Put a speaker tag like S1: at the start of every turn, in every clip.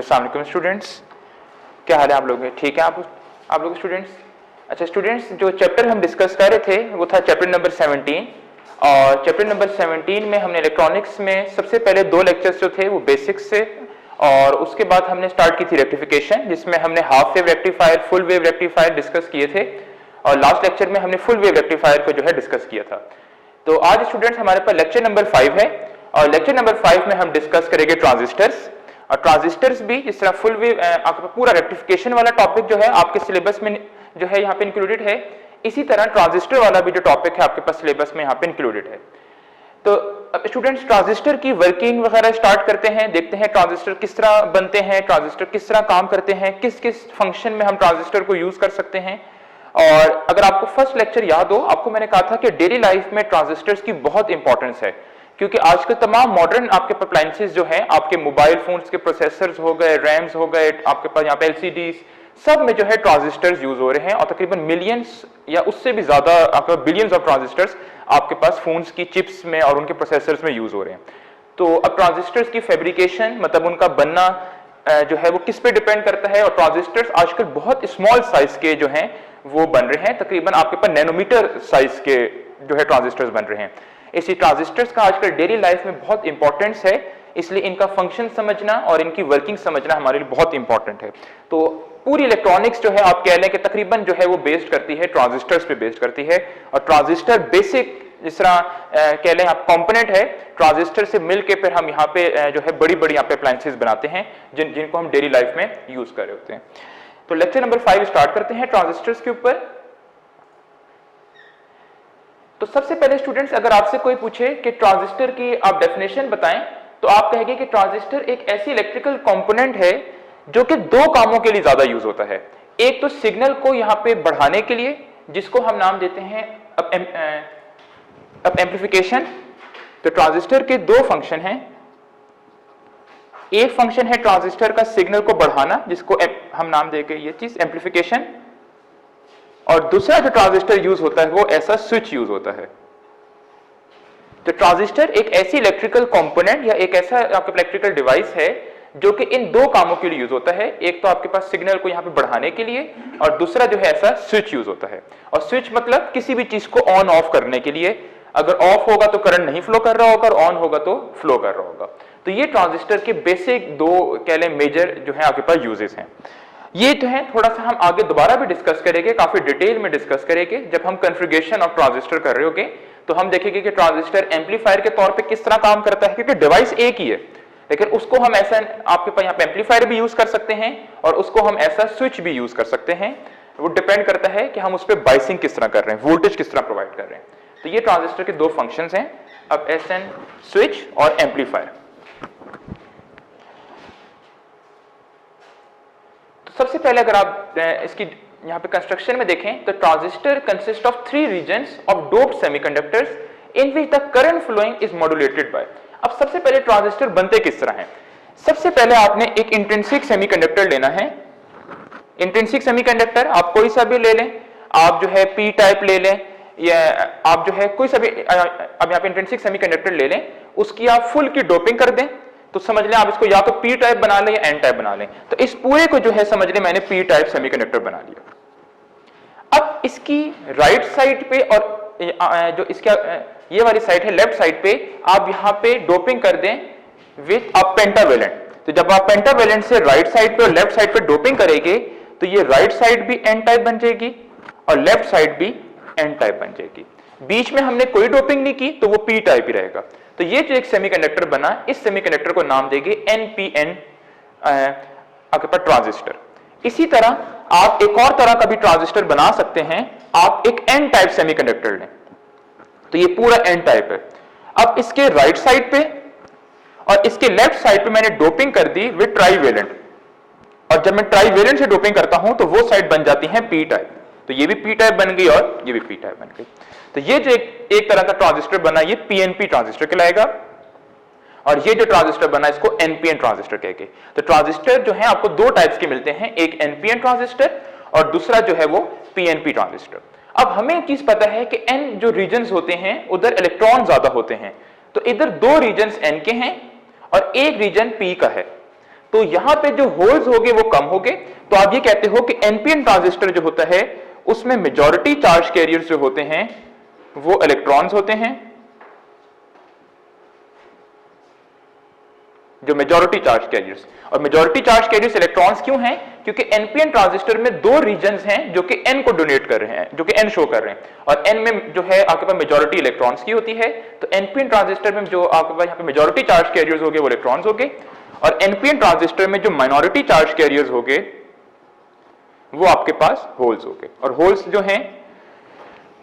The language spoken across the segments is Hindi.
S1: अस्सलाम वालेकुम स्टूडेंट्स, क्या हाल है आप लोगों के? ठीक है आप लोग स्टूडेंट्स? अच्छा स्टूडेंट्स, जो चैप्टर हम डिस्कस कर रहे थे वो था चैप्टर नंबर 17 और चैप्टर नंबर 17 में हमने इलेक्ट्रॉनिक्स में सबसे पहले 2 लेक्चर्स जो थे वो बेसिक्स से और उसके बाद हमने स्टार्ट की थी रेक्टिफिकेशन, जिसमें हमने half wave rectifier, full wave rectifier discuss किए थे और लास्ट लेक्चर में हमने फुल वेव रेक्टिफायर को जो है डिस्कस किया था। तो आज स्टूडेंट्स हमारे पास लेक्चर नंबर 5 है और लेक्चर नंबर 5 में हम डिस्कस करेंगे ट्रांजिस्टर्स। और ट्रांजिस्टर्स भी जिस तरह फुल वेव आपका पूरा रेक्टिफिकेशन वाला टॉपिक जो है आपके सिलेबस में जो है यहाँ पे इंक्लूडेड है, इसी तरह ट्रांजिस्टर वाला भी जो टॉपिक है आपके पास सिलेबस में यहाँ पे इंक्लूडेड है। तो अब स्टूडेंट्स ट्रांजिस्टर की वर्किंग वगैरह स्टार्ट करते हैं, देखते हैं ट्रांजिस्टर किस तरह बनते हैं, ट्रांजिस्टर किस तरह काम करते हैं, किस किस फंक्शन में हम ट्रांजिस्टर को यूज कर सकते हैं। और अगर आपको फर्स्ट लेक्चर याद हो, आपको मैंने कहा था कि डेली लाइफ में ट्रांजिस्टर्स की बहुत इंपॉर्टेंस है, क्योंकि आजकल तमाम मॉडर्न आपके अप्लायंसेस जो हैं, आपके मोबाइल फोन्स के प्रोसेसर्स हो गए, रैम्स हो गए, आपके पास यहाँ पे एलसीडीज, सब में जो है ट्रांजिस्टर्स यूज हो रहे हैं और तकरीबन मिलियंस या उससे भी ज्यादा आपके बिलियंस ऑफ ट्रांजिस्टर्स आपके पास फोन्स की चिप्स में और उनके प्रोसेसर्स में यूज हो रहे हैं। तो अब ट्रांजिस्टर्स की फैब्रिकेशन मतलब उनका बनना जो है वो किस पे डिपेंड करता है, और ट्रांजिस्टर्स आजकल बहुत स्मॉल साइज के जो हैं वो बन रहे हैं, तकरीबन आपके पास नैनोमीटर साइज के जो है ट्रांजिस्टर्स बन रहे हैं। इसी ट्रांजिस्टर्स का आजकल डेली लाइफ में बहुत इंपॉर्टेंस है, इसलिए इनका फंक्शन समझना और इनकी वर्किंग समझना हमारे लिए बहुत इंपॉर्टेंट है। तो पूरी इलेक्ट्रॉनिक्स जो है आप कह लें कि तकरीबन जो है वो बेस्ड करती है ट्रांजिस्टर्स पे बेस्ड करती है, और ट्रांजिस्टर बेसिक जिस तरह कह लें आप कंपोनेंट है, ट्रांजिस्टर से मिलके फिर हम यहाँ पे जो है बड़ी बड़ी यहाँ पे अप्लायंसेस बनाते हैं जिनको हम डेली लाइफ में यूज कर रहे होते हैं। तो लेक्चर नंबर 5 स्टार्ट करते हैं ट्रांजिस्टर्स के ऊपर। तो सबसे पहले स्टूडेंट्स, अगर आपसे कोई पूछे कि ट्रांजिस्टर की आप डेफिनेशन बताएं, तो आप कहेंगे कि ट्रांजिस्टर एक ऐसी इलेक्ट्रिकल कंपोनेंट है जो कि 2 कामों के लिए ज्यादा यूज होता है। एक तो सिग्नल को यहां पे बढ़ाने के लिए, जिसको हम नाम देते हैं अब एम्प्लीफिकेशन। तो ट्रांजिस्टर के 2 फंक्शन हैं, एक फंक्शन है ट्रांजिस्टर का सिग्नल को बढ़ाना, जिसको हम नाम देंगे ये चीज एम्प्लीफिकेशन, और दूसरा जो ट्रांजिस्टर यूज होता है वो ऐसा स्विच यूज होता है। तो ट्रांजिस्टर एक ऐसी इलेक्ट्रिकल कंपोनेंट या एक ऐसा आपका इलेक्ट्रिकल डिवाइस है जो कि इन 2 कामों के लिए यूज होता है। एक तो आपके पास सिग्नल को यहां पे बढ़ाने के लिए, और दूसरा जो है ऐसा स्विच यूज होता है। और स्विच मतलब किसी भी चीज को ऑन ऑफ करने के लिए, अगर ऑफ होगा तो करंट नहीं फ्लो कर रहा होगा और ऑन होगा तो फ्लो कर रहा होगा। तो ये ट्रांजिस्टर के बेसिक 2 कह लें मेजर जो है आपके पास यूजेस हैं। ये जो है थोड़ा सा हम आगे दोबारा भी डिस्कस करेंगे, काफी डिटेल में डिस्कस करेंगे जब हम कॉन्फ़िगरेशन ऑफ ट्रांजिस्टर कर रहे होंगे। तो हम देखेंगे कि ट्रांजिस्टर एम्पलीफायर के तौर पे किस तरह काम करता है, क्योंकि डिवाइस एक ही है, लेकिन उसको हम ऐसा आपके पास यहाँ पे एम्पलीफायर भी यूज कर सकते हैं और उसको हम ऐसा स्विच भी यूज कर सकते हैं। वो डिपेंड करता है कि हम उस पर बाइसिंग किस तरह कर रहे हैं, वोल्टेज किस तरह प्रोवाइड कर रहे हैं। तो ये ट्रांजिस्टर के 2 फंक्शंस हैं, अब एसएन स्विच और एम्पलीफायर। सबसे पहले अगर आप इसकी यहाँ पे कंस्ट्रक्शन में देखें तो transistor consist of 3 regions of doped semiconductors in which the current flowing is modulated by. अब सबसे पहले ट्रांजिस्टर बनते किस तरह हैं? सबसे पहले आपने एक इंट्रिंसिक सेमीकंडक्टर लेना है। इंट्रिंसिक सेमीकंडक्टर आप कोई सा भी ले लें, आप जो है पी टाइप ले लें या आप जो है कोई सा भी, अब यहाँ पे इंट्रिंसिक सेमीकंडक्टर ले लें, उसकी आप फुल की डोपिंग कर दें, तो समझ लें आप इसको या तो पी टाइप बना लें या एन टाइप बना लें। तो इस पूरे को जो है समझ लें मैंने पी टाइप सेमीकंडक्टर बना लिया। अब इसकी राइट साइड पे और जो इसका ये वाली साइड है लेफ्ट साइड पे, आप यहां पे डोपिंग कर दें विथ अ पेंटावेलेंट। तो जब आप पेंटावेलेंट से राइट साइड पे और लेफ्ट साइड पे डोपिंग करेंगे तो ये राइट साइड भी एन टाइप बन जाएगी और लेफ्ट साइड भी एन टाइप बन जाएगी। बीच में हमने कोई डोपिंग नहीं की तो वो पी टाइप ही रहेगा। तो ये जो एक सेमीकंडक्टर बना, इस सेमीकंडक्टर को नाम देंगे एनपीएन आपके पास ट्रांजिस्टर। इसी तरह आप एक और तरह का भी ट्रांजिस्टर बना सकते हैं, आप एक एन टाइप सेमीकंडक्टर लें, तो ये पूरा एन टाइप है। अब इसके राइट साइड पे और इसके लेफ्ट साइड पे मैंने डोपिंग कर दी विद ट्राईवेलेंट, और जब मैं ट्राईवेलेंट से डोपिंग करता हूं तो वो साइड बन जाती है पी टाइप। तो ये भी पी टाइप बन गई और ये भी पी टाइप बन गई। तो ये जो एक तरह का ट्रांजिस्टर बना ये पीएनपी ट्रांजिस्टर कहलाएगा, और ये जो ट्रांजिस्टर बना इसको एनपीएन ट्रांजिस्टर कहेंगे। तो ट्रांजिस्टर जो है आपको 2 टाइप्स के मिलते हैं, एक एनपीएन ट्रांजिस्टर और दूसरा जो है वो पीएनपी ट्रांजिस्टर। अब हमें एक चीज पता है कि एन जो रीजन्स होते हैं उधर इलेक्ट्रॉन ज्यादा होते हैं, तो इधर 2 रीजन्स एन के हैं और एक रीजन पी का है। तो यहां पे जो होल्स होंगे वो कम होंगे, तो आप ये कहते हो कि एनपीएन ट्रांजिस्टर जो होता है उसमें मेजॉरिटी चार्ज कैरियर्स जो होते हैं वो इलेक्ट्रॉन्स होते हैं, जो मेजॉरिटी चार्ज कैरियर्स। और मेजॉरिटी चार्ज कैरियर्स इलेक्ट्रॉन्स क्यों हैं? क्योंकि एनपीएन ट्रांजिस्टर में दो रीजन्स हैं जो कि एन को डोनेट कर रहे हैं, जो कि एन शो कर रहे हैं, और एन में जो है आपके पास मेजॉरिटी इलेक्ट्रॉन्स की होती है। तो एनपीएन ट्रांजिस्टर में जो आपके पास यहाँ पे मेजॉरिटी चार्ज कैरियर्स होंगे वो इलेक्ट्रॉन्स होंगे, और एनपीएन ट्रांजिस्टर में जो माइनॉरिटी चार्ज कैरियर्स होंगे वो आपके पास होल्स होंगे। और होल्स जो हैं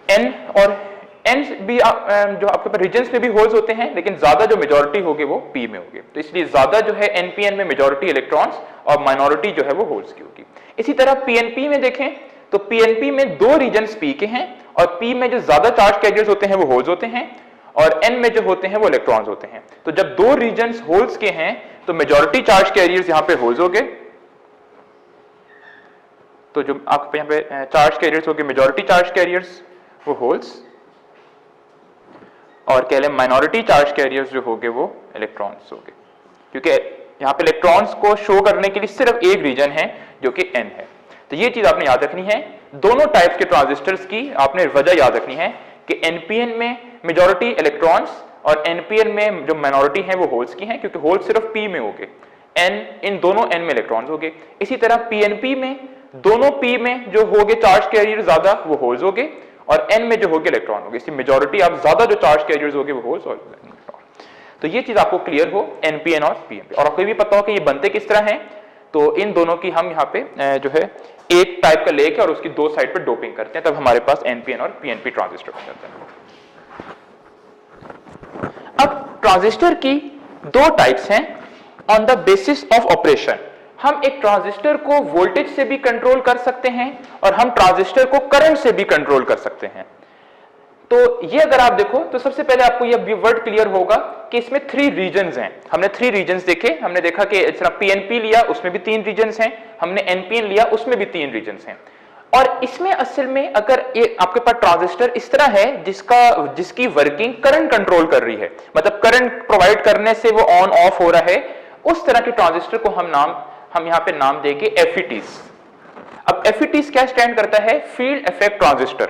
S1: एन और एन भी जो आपके पास रीजन्स में भी होल्स होते हैं, लेकिन ज्यादा जो मेजॉरिटी होगी वो पी में होगी, तो इसलिए ज्यादा जो है एनपीएन में मेजॉरिटी इलेक्ट्रॉन्स और माइनॉरिटी जो है वो होल्स की होगी। इसी तरह पीएनपी में देखें तो पीएनपी में दो रीजन्स पी के हैं, और पी में जो ज्यादा चार्ज कैरियर्स होते हैं वो होल्स होते हैं, और एन में जो होते हैं वो इलेक्ट्रॉन्स होते हैं। तो जब दो रीजन्स होल्स के हैं तो मेजॉरिटी चार्ज कैरियर्स यहां पे होल्स हो गए, तो जो आपके यहां पे चार्ज कैरियर्स हो गए मेजॉरिटी चार्ज कैरियर्स वो होल्स, और कह लें माइनॉरिटी चार्ज कैरियर्स जो होंगे वो इलेक्ट्रॉन्स होंगे, क्योंकि यहां पे इलेक्ट्रॉन्स को शो करने के लिए सिर्फ एक रीजन है जो कि एन है। तो ये चीज आपने याद रखनी है। दोनों टाइप्स के ट्रांजिस्टर्स की आपने वजह याद रखनी है कि एनपीएन में मेजॉरिटी इलेक्ट्रॉन्स और एनपीएन में जो माइनॉरिटी है वो होल्स की हैं, क्योंकि होल्स सिर्फ पी में होंगे, एन इन दोनों एन में इलेक्ट्रॉन्स होंगे। इसी तरह पीएनपी में दोनों पी में जो होंगे चार्ज कैरियर ज्यादा वो होल्स होंगे, और एन में जो होंगे इलेक्ट्रॉन होंगे। इसकी मेजॉरिटी आप ज्यादा जो चार्ज कैरियर्स होंगे वो होल्स और इलेक्ट्रॉन। तो ये चीज आपको क्लियर हो एनपीएन और पीएनपी। और आपको ये भी पता हो कि ये बनते किस तरह हैं, तो इन दोनों की हम यहाँ पे जो है एक टाइप का लेके और उसकी दो साइड पे डोपिंग करते हैं, तब हमारे पास एनपीएन और पीएनपी ट्रांजिस्टर हो जाता है। अब ट्रांजिस्टर की दो टाइप्स हैं on the basis of operation. हम एक ट्रांजिस्टर को वोल्टेज से भी कंट्रोल कर सकते हैं और हम ट्रांजिस्टर को करंट से भी कंट्रोल कर सकते हैं। तो ये अगर आप देखो तो सबसे पहले आपको ये वर्ड क्लियर होगा कि इसमें थ्री रीजन्स हैं। हमने थ्री रीजन्स देखे, हमने देखा कि पीएनपी लिया उसमें भी तीन रीजन्स हैं, हमने एनपीएन लिया उसमें भी तीन रीजन्स हैं। और इसमें असल में अगर ये आपके पास ट्रांजिस्टर इस तरह है जिसकी वर्किंग करंट कंट्रोल कर रही है, मतलब करंट प्रोवाइड करने से वो ऑन ऑफ हो रहा है, उस तरह के ट्रांजिस्टर को हम यहां पे नाम देंगे एफईटीज। अब एफईटीज क्या स्टैंड करता है? Field effect transistor.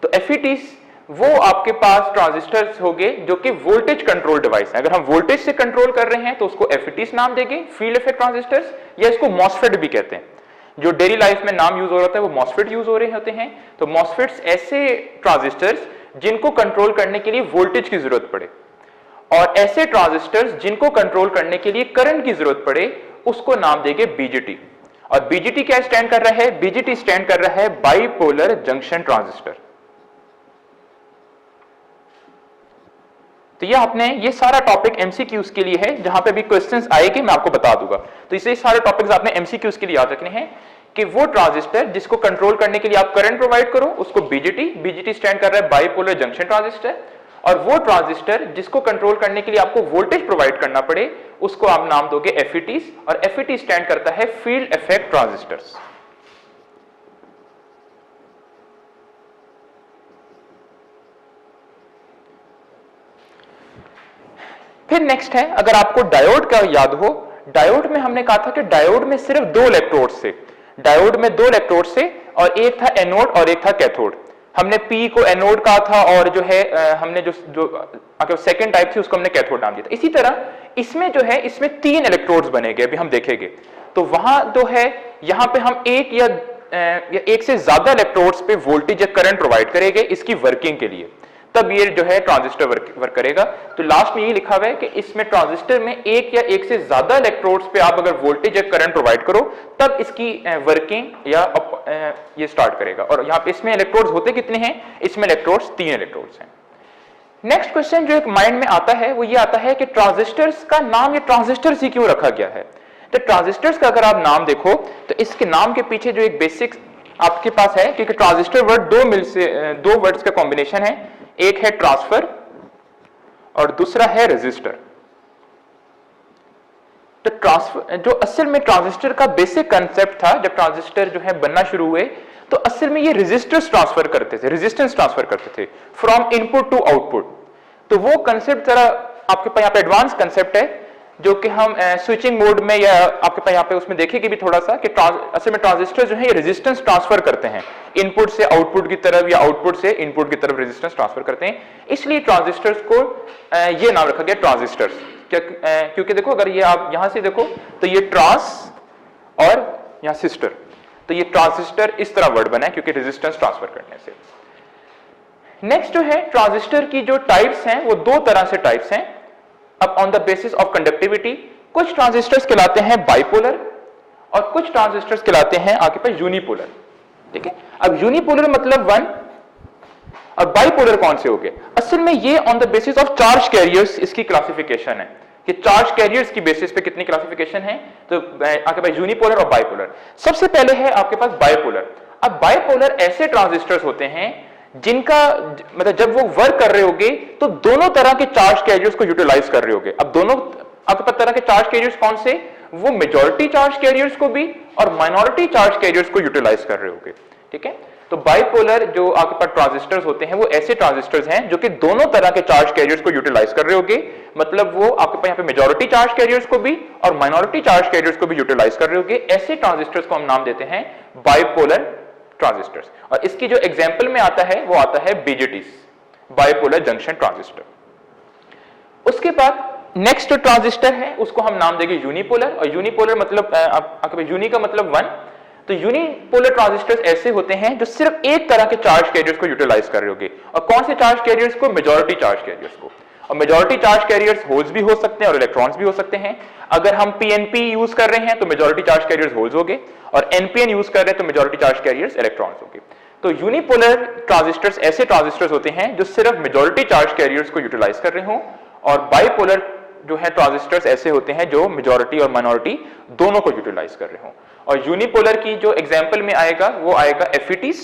S1: तो एफईटीज वो आपके पास ट्रांजिस्टर्स होंगे जो कि वोल्टेज कंट्रोल डिवाइस है। अगर हम वोल्टेज से कंट्रोल कर रहे हैं तो उसको एफईटीज नाम देंगे, फील्ड इफेक्ट ट्रांजिस्टर्स, या इसको मॉसफेट भी कहते हैं। जो डेली लाइफ में नाम यूज हो रहा है वो मॉसफेट यूज हो रहे होते हैं। तो मॉसफेट्स ऐसे ट्रांजिस्टर्स जिनको कंट्रोल करने के लिए वोल्टेज की जरूरत पड़े, और ऐसे ट्रांजिस्टर्स जिनको कंट्रोल करने के लिए करंट की जरूरत पड़े उसको नाम देंगे बीजेटी। और बीजेटी क्या स्टैंड कर रहा है? बीजेटी स्टैंड कर रहा है बाइपोलर जंक्शन ट्रांजिस्टर। तो ये सारा टॉपिक एमसीक्यूज के लिए है, जहां पे भी क्वेश्चंस आएंगे मैं आपको बता दूंगा। तो इसे सारे टॉपिक्स आपने एमसीक्यूज के लिए याद रखने हैं कि वो ट्रांजिस्टर जिसको कंट्रोल करने के लिए आप करंट प्रोवाइड करो उसको बीजेटी स्टैंड कर रहा है बाइपोलर जंक्शन ट्रांजिस्टर, और वो ट्रांजिस्टर जिसको कंट्रोल करने के लिए आपको वोल्टेज प्रोवाइड करना पड़े उसको आप नाम दोगे एफईटीज, और एफईटी स्टैंड करता है फील्ड इफेक्ट ट्रांजिस्टर्स। फिर नेक्स्ट है, अगर आपको डायोड का याद हो, डायोड में हमने कहा था कि डायोड में सिर्फ दो इलेक्ट्रोड्स थे, डायोड में दो इलेक्ट्रोड्स थे, और एक था एनोड और एक था कैथोड। हमने पी को एनोड कहा था, और जो है हमने जो सेकंड टाइप थी उसको हमने कैथोड नाम दिया था। इसी तरह इसमें जो है इसमें तीन इलेक्ट्रोड्स बनेंगे, अभी हम देखेंगे। तो वहां जो है यहां पे हम एक या एक से ज्यादा इलेक्ट्रोड्स पे वोल्टेज या करंट प्रोवाइड करेंगे इसकी वर्किंग के लिए, तब ये जो है ट्रांजिस्टर वर्क करेगा। तो लास्ट में ये लिखा हुआ है कि इसमें ट्रांजिस्टर में एक या एक से ज्यादा इलेक्ट्रोड्स पे आप अगर वोल्टेज या करंट प्रोवाइड करो तब इसकी वर्किंग या ये स्टार्ट करेगा। और यहाँ पे इसमें इलेक्ट्रोड्स होते कितने हैं? इसमें इलेक्ट्रोड्स तीन इलेक्ट्रोड्स हैं। नेक्स्ट क्वेश्चन जो एक माइंड में आता है वो ये आता है कि ट्रांजिस्टर्स का नाम ये ट्रांजिस्टर्स ही क्यों रखा गया है? तो ट्रांजिस्टर्स का अगर आप नाम देखो तो इसके नाम के पीछे जो एक बेसिक आपके पास है, क्योंकि ट्रांजिस्टर वर्ड दो वर्ड्स का कॉम्बिनेशन है, एक है ट्रांसफर और दूसरा है रेजिस्टर। तो ट्रांसफर जो असल में ट्रांजिस्टर का बेसिक कंसेप्ट था, जब ट्रांजिस्टर जो है बनना शुरू हुए तो असल में ये रेजिस्टेंस ट्रांसफर करते थे फ्रॉम इनपुट टू आउटपुट। तो वो कंसेप्ट जरा आपके पास यहाँ पे एडवांस कंसेप्ट है, जो कि हम स्विचिंग मोड में या आपके पास यहाँ पे उसमें देखेंगे भी थोड़ा सा कि असल में ट्रांजिस्टर जो है ये रेजिस्टेंस ट्रांसफर करते हैं, इनपुट से आउटपुट की तरफ या आउटपुट से इनपुट की तरफ रेजिस्टेंस ट्रांसफर करते हैं, इसलिए ट्रांजिस्टर्स को ये नाम रखा गया ट्रांजिस्टर्स। क्योंकि देखो अगर ये आप यहां से देखो तो ये ट्रांस और यहां सिस्टर, तो ये ट्रांजिस्टर इस तरह वर्ड बना है क्योंकि रेजिस्टेंस ट्रांसफर करने से। नेक्स्ट जो है ट्रांजिस्टर की जो टाइप्स हैं वो दो तरह से टाइप्स हैं अब on the basis of conductivity. कुछ ट्रांजिस्टर्स कहलाते हैं बाइपोलर और कुछ ट्रांजिस्टर्स कहलाते हैं आपके पास यूनिपोलर। ठीक है, अब यूनिपोलर मतलब 1 और बाइपोलर कौन से हो गए? असल में ये on the basis of charge carriers इसकी क्लासिफिकेशन है कि चार्ज कैरियर्स की बेसिस पे कितनी क्लासिफिकेशन है। तो आपके पास यूनिपोलर और बाइपोलर। सबसे पहले है आपके पास बाइपोलर। अब बाइपोलर ऐसे ट्रांजिस्टर्स होते हैं जिनका मतलब जब वो वर्क कर रहे होंगे तो दोनों तरह के चार्ज कैरियर्स को यूटिलाइज कर रहे होंगे। अब दोनों आपके पास तरह के चार्ज कैरियर्स कौन से? वो मेजॉरिटी चार्ज कैरियर्स को भी और माइनॉरिटी चार्ज कैरियर्स को यूटिलाइज कर रहे होंगे। ठीक है, तो बाइपोलर जो आपके पास ट्रांजिस्टर्स होते हैं वो ऐसे ट्रांजिस्टर्स हैं जो कि दोनों तरह के चार्ज कैरियर्स को यूटिलाइज कर रहे होंगे। मतलब वो आपके पास यहाँ पे मेजॉरिटी चार्ज कैरियर्स को भी और माइनॉरिटी चार्ज कैरियर्स को भी यूटिलाइज कर रहे होंगे। ऐसे ट्रांजिस्टर्स को हम नाम देते हैं बाइपोलर ट्रांजिस्टर्स। और इसकी जो एग्जांपल में आता है वो आता है बीजेटीज, बाइपोलर जंक्शन ट्रांजिस्टर। उसके बाद नेक्स्ट जो ट्रांजिस्टर है उसको हम नाम देंगे यूनिपोलर। और यूनिपोलर मतलब आपके यूनि का मतलब 1। तो यूनिपोलर ट्रांजिस्टर्स ऐसे होते हैं जो सिर्फ एक तरह के चार्ज कैरियर्स को यूटिलाइज कर रहे होंगे। और कौन से चार्ज कैरियर्स को? मेजॉरिटी चार्ज कैरियर्स को। और मेजॉरिटी चार्ज कैरियर्स होल्स भी हो सकते हैं और इलेक्ट्रॉन्स भी हो सकते हैं। अगर हम पीएनपी यूज कर रहे हैं तो मेजॉरिटी चार्ज कैरियर्स होल्स होंगे और एनपीएन यूज कर रहे हैं तो मेजॉरिटी चार्ज कैरियर्स इलेक्ट्रॉन्स होंगे। तो यूनिपोलर ट्रांजिस्टर्स ऐसे ट्रांजिस्टर्स होते हैं जो सिर्फ मेजॉरिटी चार्ज कैरियर्स को यूटिलाइज कर रहे हों। और बाइपोलर जो है ट्रांजिस्टर्स ऐसे होते हैं जो मेजॉरिटी और माइनॉरिटी दोनों को यूटिलाइज कर रहे हों। और यूनिपोलर की जो एग्जांपल में आएगा वो आएगा एफईटीज,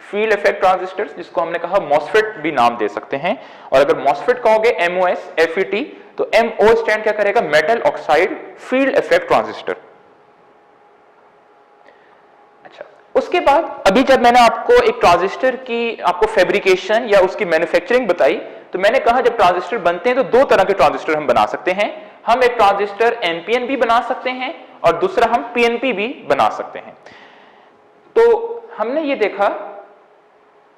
S1: फील्ड इफेक्ट ट्रांजिस्टर्स, जिसको हमने कहा मॉसफेट भी नाम दे सकते हैं। और अगर मॉसफेट कहोगे एमओएस एफईटी, तो एमओ स्टैंड क्या करेगा? Metal oxide field effect transistor. अच्छा, उसके बाद अभी जब मैंने आपको एक ट्रांजिस्टर की आपको फैब्रिकेशन या उसकी मैन्युफैक्चरिंग बताई तो मैंने कहा जब ट्रांजिस्टर बनते हैं तो दो तरह के ट्रांजिस्टर हम बना सकते हैं। हम एक ट्रांजिस्टर एनपीएन भी बना सकते हैं और दूसरा हम पीएनपी भी बना सकते हैं। तो हमने ये देखा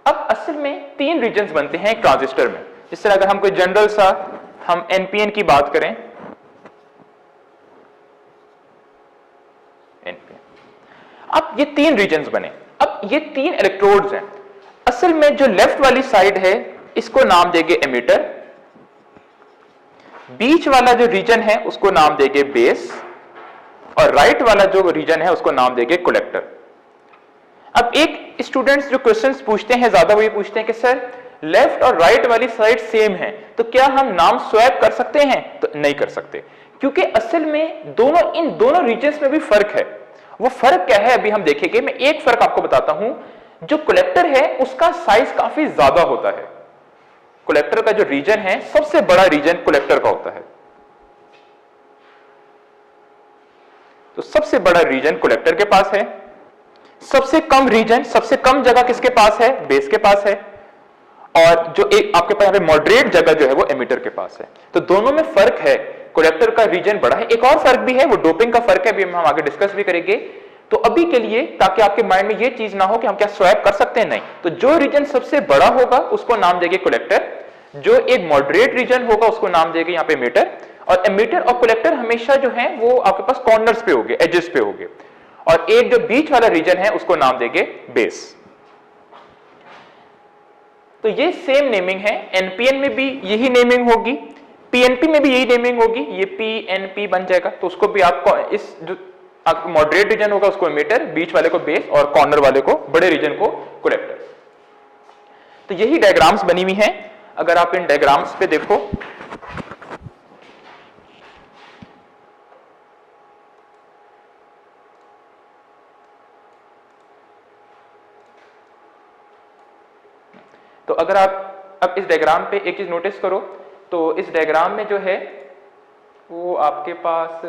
S1: अब असल में 3 रीजन्स बनते हैं एक ट्रांजिस्टर में। जिस तरह अगर हम कोई जनरल सा हम एनपीएन की बात करें, एनपीएन, अब ये 3 रीजन्स बने। अब ये 3 इलेक्ट्रोड्स हैं। असल में जो लेफ्ट वाली साइड है इसको नाम देंगे एमिटर, बीच वाला जो रीजन है उसको नाम देंगे बेस और राइट वाला जो रीजन है उसको नाम देंगे कलेक्टर। अब एक स्टूडेंट्स जो क्वेश्चंस पूछते हैं ज्यादा वो ये पूछते हैं कि सर लेफ्ट और राइट वाली साइड सेम है तो क्या हम नाम स्वैप कर सकते हैं? तो नहीं कर सकते, क्योंकि असल में इन दोनों रीजन्स में भी फर्क है। वो फर्क क्या है अभी हम देखेंगे। मैं एक फर्क आपको बताता हूं, जो कलेक्टर है उसका साइज काफी ज्यादा होता है। कलेक्टर का जो रीजन है सबसे बड़ा रीजन कलेक्टर का होता है। तो सबसे बड़ा रीजन कलेक्टर के पास है, सबसे कम रीजन, सबसे कम जगह किसके पास है? बेस के पास है। और जो एक आपके पास मॉडरेट जगह जो है वो एमिटर के पास है। तो दोनों में फर्क है, कलेक्टर का रीजन बड़ा है। एक और फर्क भी है, वो डोपिंग का फर्क है, अभी हम आगे डिस्कस भी करेंगे। तो अभी के लिए ताकि आपके माइंड में ये चीज ना हो कि हम क्या स्वैप कर सकते हैं, नहीं। तो जो रीजन सबसे बड़ा होगा उसको नाम देंगे कलेक्टर, जो एक मॉडरेट रीजन होगा उसको नाम देंगे यहाँ पे एमिटर। और एमिटर और कलेक्टर हमेशा जो है वो आपके पास कॉर्नर्स पे होंगे, एजेस पे होंगे। और एक जो बीच वाला रीजन है उसको नाम देंगे बेस। तो ये सेम नेमिंग है, एनपीएन में भी यही नेमिंग होगी, पीएनपी में भी यही नेमिंग होगी, ये पीएनपी बन जाएगा। तो उसको भी आपको इस जो आपको मॉडरेट रीजन होगा उसको एमिटर, बीच वाले को बेस और कॉर्नर वाले को, बड़े रीजन को कलेक्टर। तो यही डायग्राम्स बनी हुई हैं। अगर आप इन डायग्राम्स पे देखो तो अगर आप अब इस डायग्राम पे एक चीज नोटिस करो, तो इस डायग्राम में जो है वो आपके पास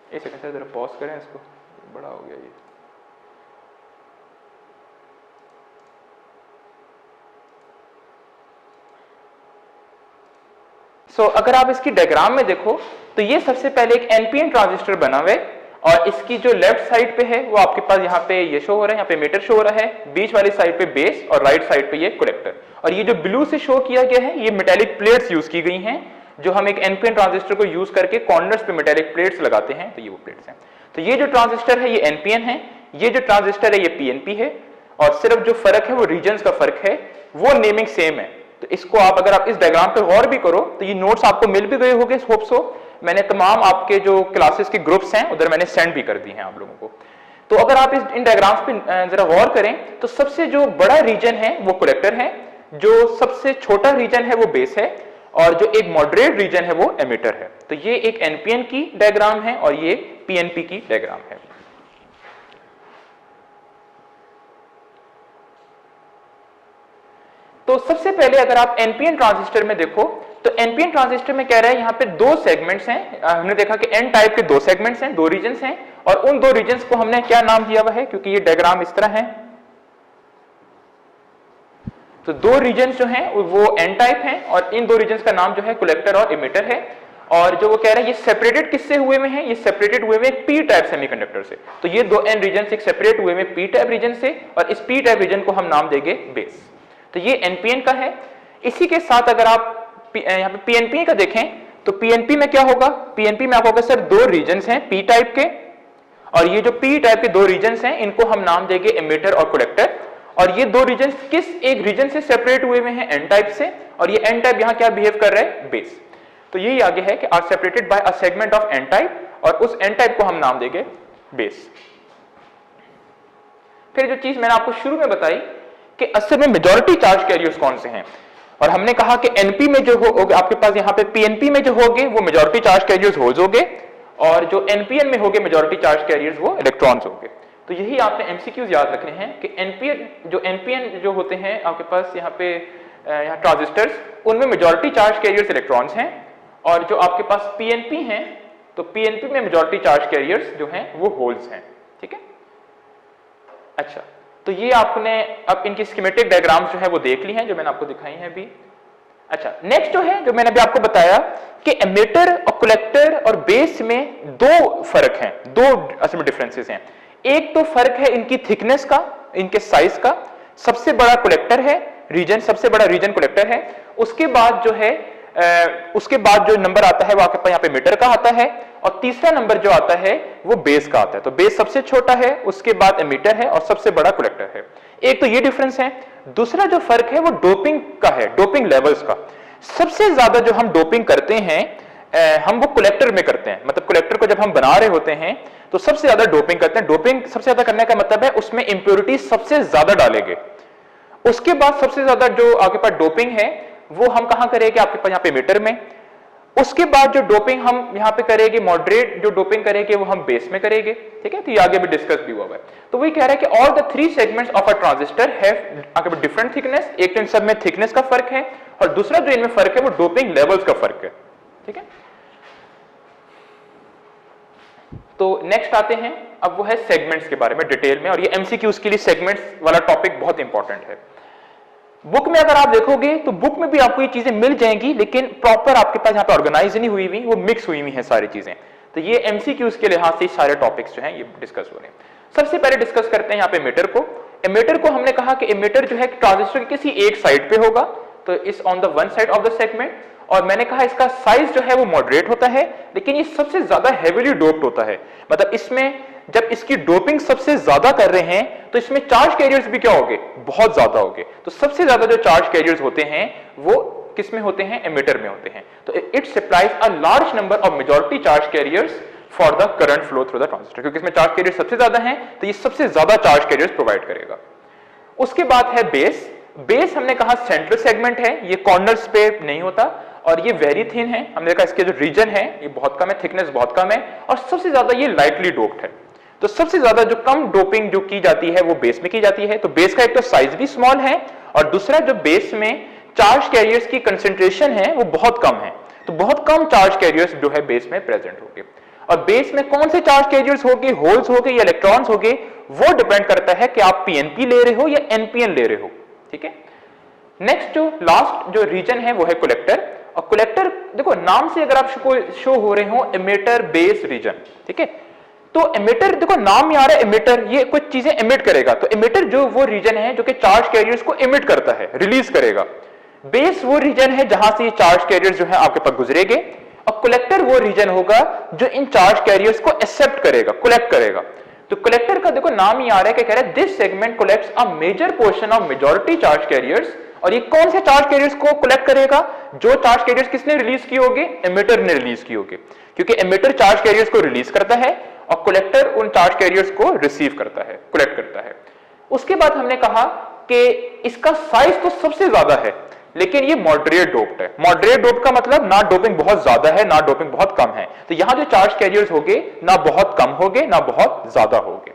S1: एक सेकंड सर, जरा पॉज करें इसको, बड़ा हो गया ये। अगर आप इसकी डायग्राम में देखो तो ये सबसे पहले एक एनपीएन ट्रांजिस्टर बना हुआ है और इसकी जो लेफ्ट साइड पे है वो आपके पास यहाँ पे ये शो हो रहा है, यहाँ पे मीटर शो हो रहा है, बीच वाली साइड पे बेस और राइट साइड पे ये कलेक्टर। और ये जो ब्लू से शो किया गया है ये मेटेलिक प्लेट्स यूज की गई हैं जो हम एक एनपीएन ट्रांजिस्टर को यूज करके कॉर्नर्स पे मेटेलिक प्लेट्स लगाते हैं, तो ये वो प्लेट्स हैं। तो ये जो ट्रांजिस्टर है ये एनपीएन है, ये जो ट्रांजिस्टर है ये पीएनपी है और सिर्फ जो फर्क है वो रीजन्स का फर्क है, वो नेमिंग सेम है। तो इसको आप अगर आप इस डायग्राम पे गौर भी करो तो ये नोट्स आपको मिल भी गए होंगे, होप सो। मैंने तमाम आपके जो क्लासेस के ग्रुप्स हैं उधर मैंने सेंड भी कर दिए हैं आप लोगों को। तो अगर आप इन डायग्राम्स पे जरा गौर करें तो सबसे जो बड़ा रीजन है वो कलेक्टर है, जो सबसे छोटा रीजन है वो बेस है और जो एक मॉडरेट रीजन है वो एमिटर है। तो ये एक एनपीएन की डायग्राम है और ये पीएनपी की डायग्राम है। तो सबसे पहले अगर आप एनपीएन ट्रांजिस्टर में देखो तो एनपीएन ट्रांजिस्टर में कह रहा है यहाँ पे दो सेगमेंट्स हैं। हमने देखा कि एन टाइप के दो सेगमेंट्स हैं, दो रीजन्स हैं और उन दो रीजन्स को हमने क्या नाम दिया हुआ है, क्योंकि ये डायग्राम इस तरह है। तो दो रीजन्स जो हैं वो एन टाइप हैं और इन दो रीजन्स का नाम जो है कलेक्टर और इमिटर है। और जो वो कह रहे हैं ये सेपरेटेड किससे हुए में है, ये सेपरेटेड हुए में पी टाइप सेमीकंडक्टर से। तो ये दो एन रीजन्स एक सेपरेट हुए में पी टाइप रीजन से और इस पी टाइप रीजन को हम नाम देंगे बेस। तो ये एनपीएन का है। इसी के साथ अगर आप यहाँ पे पीएनपी का देखें तो पीएनपी में क्या होगा, पीएनपी में आपको सर दो रीजन्स हैं पी टाइप के और ये जो पी टाइप के दो रीजन्स हैं इनको हम नाम देंगे एमिटर और कलेक्टर। और ये दो रीजन्स किस एक रीजन से सेपरेट हुए में हैं, एन टाइप से, और ये एन टाइप यहाँ क्या बिहेव कर रहा है, बेस। तो यही आगे है कि are separated by a segment of N type और उस एन टाइप को हम नाम देंगे बेस। फिर जो चीज मैंने आपको शुरू में बताई कि असल में मेजॉरिटी चार्ज कैरियर्स कौन से हैं, और हमने कहा कि एनपी में जो होगा आपके पास यहाँ पे पीएनपी में जो होंगे वो मेजॉरिटी चार्ज कैरियर्स होल्स होंगे और जो एनपीएन में होंगे मेजॉरिटी चार्ज कैरियर्स वो इलेक्ट्रॉन्स होंगे। तो यही आपने एमसीक्यूज याद रखने हैं कि एनपीएन जो होते हैं आपके पास यहाँ पे यहाँ ट्रांजिस्टर्स उनमें मेजॉरिटी चार्ज कैरियर्स इलेक्ट्रॉन्स हैं और जो आपके पास पीएनपी हैं तो पीएनपी में मेजॉरिटी चार्ज कैरियर्स जो हैं वो होल्स हैं। ठीक है, अच्छा, तो ये आपने अब इनकी स्कीमेटिक डायग्राम्स जो है वो देख ली हैं जो मैंने आपको दिखाई हैं अभी। अच्छा, नेक्स्ट जो है जो मैंने अभी आपको बताया कि एमिटर और कलेक्टर और बेस में दो फर्क हैं, दो असल में डिफरेंसेस हैं। एक तो फर्क है इनकी थिकनेस का, इनके साइज का। सबसे बड़ा कलेक्टर है रीजन, सबसे बड़ा रीजन कलेक्टर है। उसके बाद जो है उसके बाद जो नंबर आता है वो आपके पास यहाँ पे मीटर का आता है और तीसरा नंबर जो आता है वो बेस का आता है। तो बेस सबसे छोटा है, उसके बाद एमिटर है और सबसे बड़ा कलेक्टर है। एक तो ये डिफरेंस है। दूसरा जो फर्क है वो डोपिंग का है, डोपिंग लेवल्स का। सबसे ज्यादा जो हम डोपिंग करते हैं हम वो कलेक्टर में करते हैं। मतलब कलेक्टर को जब हम बना रहे होते हैं तो सबसे ज्यादा डोपिंग करते हैं। डोपिंग सबसे ज्यादा करने का मतलब है उसमें इंप्योरिटी सबसे ज्यादा डालेंगे। उसके बाद सबसे ज्यादा जो आपके पास डोपिंग है वो हम कहां करेंगे, आपके पास यहाँ पे मीटर में। उसके बाद जो डोपिंग हम यहाँ पे करेंगे, मॉडरेट जो डोपिंग करेंगे वो हम बेस में करेंगे। ठीक है, तो ये आगे भी डिस्कस भी हुआ है। तो वही कह रहा है कि all the three segments of a transistor have आगे भी डिफरेंट थिकनेस। एक तो इन सब में थिकनेस का फर्क है और दूसरा जो इनमें फर्क है वो डोपिंग लेवल्स का फर्क है। ठीक है, तो नेक्स्ट आते हैं अब वो है सेगमेंट्स के बारे में डिटेल में, और ये एमसीक्यूज के लिए सेगमेंट्स वाला टॉपिक बहुत इंपॉर्टेंट है। बुक में अगर आप देखोगे तो बुक में भी आपको ये चीजें मिल जाएंगी लेकिन प्रॉपर आपके पास यहाँ पे ऑर्गेनाइज नहीं हुई हुई, वो मिक्स हुई हुई है सारी चीजें। तो ये एमसीक्यूज के लिहाज से सारे टॉपिक्स जो हैं ये डिस्कस हो रहे हैं। सबसे पहले डिस्कस करते हैं यहाँ पे मीटर को। एमिटर को हमने कहा कि एमिटर जो है ट्रांजिस्टर की किसी एक साइड पे होगा, तो इस on the one side of the segment. और मैंने कहा इसका साइज जो है वो मॉडरेट होता है लेकिन ये सबसे ज्यादा हेवीली डोप्ड होता है। मतलब इसमें जब इसकी डोपिंग सबसे ज्यादा कर रहे हैं तो इसमें चार्ज कैरियर्स भी क्या होंगे, बहुत ज्यादा होंगे। तो सबसे ज्यादा जो चार्ज कैरियर्स होते हैं वो किसमें होते हैं, एमिटर में होते हैं। तो it supplies a large number of majority charge carriers for the current flow through the transistor, क्योंकि इसमें चार्ज कैरियर सबसे ज्यादा हैं तो ये सबसे ज्यादा चार्ज कैरियर्स प्रोवाइड करेगा। उसके बाद है बेस। बेस हमने कहा सेंट्रल सेगमेंट है, ये कॉर्नर्स पे नहीं होता और ये वेरी थिन है। हमने देखा इसके जो रीजन है ये बहुत कम है, थिकनेस बहुत कम है और सबसे ज्यादा ये लाइटली डोप्ड है। तो सबसे ज्यादा जो कम डोपिंग जो की जाती है वो बेस में की जाती है। तो बेस का एक तो साइज भी स्मॉल है और दूसरा जो बेस में चार्ज कैरियर्स की कंसेंट्रेशन है वो बहुत कम है। तो बहुत कम चार्ज कैरियर्स जो है बेस में प्रेजेंट होंगे। और बेस में कौन से चार्ज कैरियर्स होंगे, होल्स होंगे या इलेक्ट्रॉन्स होंगे, वो डिपेंड करता है कि आप पीएनपी ले रहे हो या एनपीएन ले रहे हो। ठीक है, नेक्स्ट जो लास्ट जो रीजन है वो है कलेक्टर और कलेक्टर देखो नाम से अगर आप शो हो रहे हो एमिटर बेस रीजन, ठीक है, तो एमिटर देखो नाम में आ रहा है एमिटर, ये कुछ चीजें एमिट करेगा, तो एमिटर जो वो रीजन है जो कि चार्ज कैरियर्स को एमिट करता है, रिलीज करेगा। बेस वो रीजन है जहां से ये चार्ज कैरियर्स जो है आपके पास गुजरेंगे, और कलेक्टर वो रीजन होगा जो इन चार्ज कैरियर्स को एक्सेप्ट करेगा, कलेक्ट करेगा। तो कलेक्टर का देखो नाम ही आ रहा है कि कह रहा है this segment collects a major portion of majority charge carriers, और ये कौन से चार्ज कैरियर्स को कलेक्ट करेगा? जो चार्ज कैरियर्स किसने रिलीज किए होंगे? एमिटर ने रिलीज किए होंगे, क्योंकि एमिटर चार्ज कैरियर्स को रिलीज करता है और कलेक्टर उन चार्ज कैरियर्स को रिसीव करता है, कलेक्ट करता है। उसके बाद हमने कहा कि इसका साइज तो सबसे ज्यादा है, लेकिन ये मॉडरेट डोप्ड है। मॉडरेट डोप्ड का मतलब ना डोपिंग बहुत ज्यादा है ना डोपिंग बहुत कम है, तो यहां जो चार्ज कैरियर्स होंगे ना बहुत कम होंगे ना बहुत ज्यादा होंगे।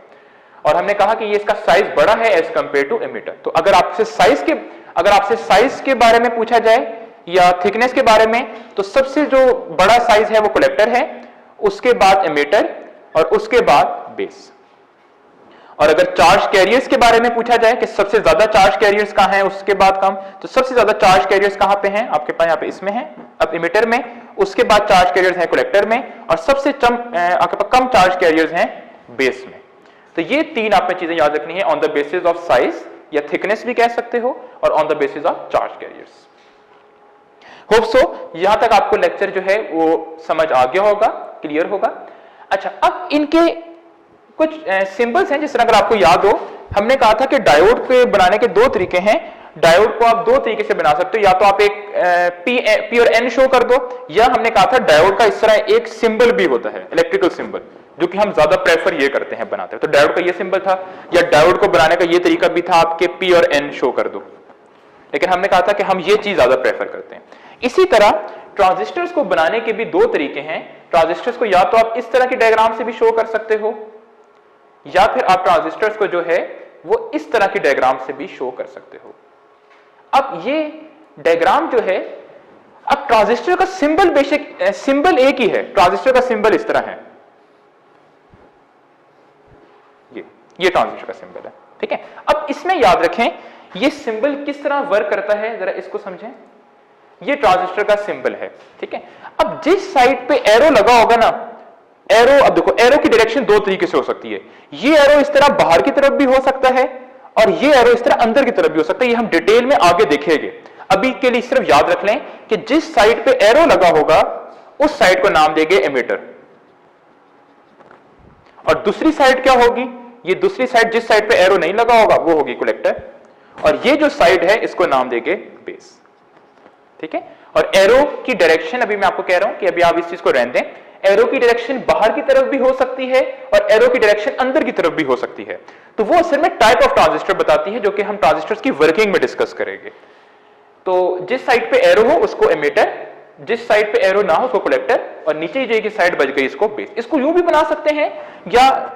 S1: और हमने कहा कि ये इसका साइज बड़ा है एज कंपेयर टू एमिटर। तो अगर आपसे साइज के बारे में पूछा जाए या थिकनेस के बारे में, तो सबसे जो बड़ा साइज है वो कलेक्टर है, उसके बाद एमिटर और उसके बाद बेस। और अगर चार्ज कैरियर्स के बारे में पूछा जाए कि सबसे ज्यादा चार्ज कैरियर्स कहां हैं, उसके बाद कम, तो सबसे ज्यादा चार्ज कैरियर्स कहां पे हैं? आपके पास यहां पे इसमें है, अब एमिटर में, उसके बाद चार्ज कैरियर्स हैं कलेक्टर में, और सबसे आपके पास कम चार्ज कैरियर्स हैं बेस में। तो ये तीन आपने चीजें याद रखनी है, on the basis of size या थिकनेस भी कह सकते हो, और on the basis of charge carriers. Hope so यहां तक आपको लेक्चर जो है वो समझ आ गया होगा, क्लियर होगा। अच्छा, अब इनके कुछ सिंबल्स हैं जिस तरह अगर आपको याद हो, हमने कहा था कि डायोड के बनाने के दो तरीके हैं। डायोड को आप दो तरीके से बना सकते हो, या तो आप एक पी और एन शो कर दो, या हमने कहा था डायोड का इस तरह एक सिंबल भी होता है, इलेक्ट्रिकल सिंबल, जो कि हम ज्यादा प्रेफर ये करते हैं बनाते हैं। तो डायोड का ये सिंबल था, या डायोड को बनाने का ये तरीका भी था आपके पी और एन शो कर दो, लेकिन हमने कहा था कि हम ये चीज ज्यादा प्रेफर करते हैं। इसी तरह ट्रांजिस्टर्स को बनाने के भी दो तरीके हैं। ट्रांजिस्टर्स को या तो आप इस तरह की डायग्राम से भी शो कर सकते हो, या फिर आप ट्रांजिस्टर्स को जो है वो इस तरह की डायग्राम से भी शो कर सकते हो। अब ये डायग्राम जो है, अब ट्रांजिस्टर का सिंबल बेसिक सिंबल एक ही है, ट्रांजिस्टर का सिंबल इस तरह है, ये ट्रांजिस्टर का सिंबल है, ठीक है। अब इसमें याद रखें ये सिंबल किस तरह वर्क करता है, जरा इसको समझें। ये ट्रांजिस्टर का सिंबल है, ठीक है। अब जिस साइड पे एरो लगा होगा ना, एरो, अब देखो एरो की डायरेक्शन दो तरीके से हो सकती है। ये एरो इस तरह बाहर की तरफ भी हो सकता है, और ये एरो इस तरह अंदर की तरफ भी हो सकता है। ये हम डिटेल में आगे देखेंगे, अभी के लिए सिर्फ याद रख लें कि जिस साइड पे एरो लगा होगा उस साइड को नाम देंगे एमिटर, और दूसरी साइड क्या होगी? ये दूसरी साइड, जिस साइड पे एरो नहीं लगा होगा वो होगी कलेक्टर, और ये जो साइड है इसको नाम देंगे बेस, ठीक है। और एरो की डायरेक्शन अभी मैं आपको कह रहा हूं कि अभी आप इस चीज को रहने दें, एरो की डायरेक्शन बाहर की तरफ भी हो सकती है और एरो की डायरेक्शन अंदर की तरफ भी हो सकती है। तो वो असल में टाइप ऑफ ट्रांजिस्टर बताती है, जो कि हम ट्रांजिस्टर्स की वर्किंग में डिस्कस करेंगे। तो जिस साइड पे एरो हो उसको एमिटर, जिस साइड पे एरो ना हो उसको कलेक्टर, और नीचे जो की साइड बच गई इसको बेस। इसको यूं भी बना सकते हैं, या